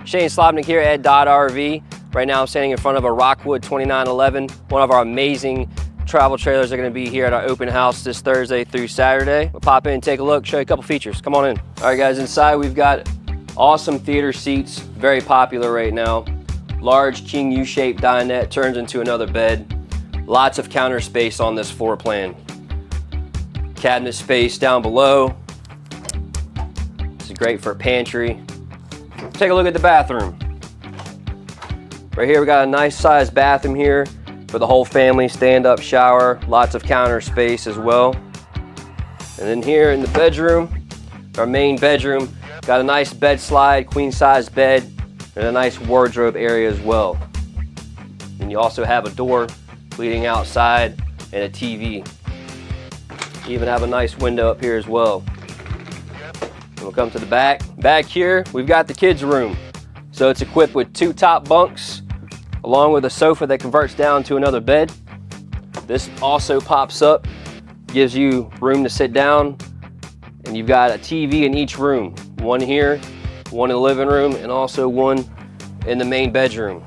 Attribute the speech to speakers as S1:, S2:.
S1: Shane Slobnick here at Dodd RV. Right now I'm standing in front of a Rockwood 2911, one of our amazing travel trailers are going to be here at our open house this Thursday through Saturday. We'll pop in, take a look, show you a couple features. Come on in. All right guys, inside we've got awesome theater seats, very popular right now. Large king U-shaped dinette turns into another bed. Lots of counter space on this floor plan. Cabinet space down below. This is great for a pantry. Take a look at the bathroom. Right here we got a nice sized bathroom here for the whole family, stand-up shower, lots of counter space as well. And then here in the bedroom, our main bedroom, got a nice bed slide, queen size bed, and a nice wardrobe area as well. And you also have a door leading outside and a TV. You even have a nice window up here as well. And we'll come to the back. Back here, we've got the kids' room. So it's equipped with 2 top bunks, along with a sofa that converts down to another bed. This also pops up, gives you room to sit down, and you've got a TV in each room. One here, one in the living room, and also one in the main bedroom.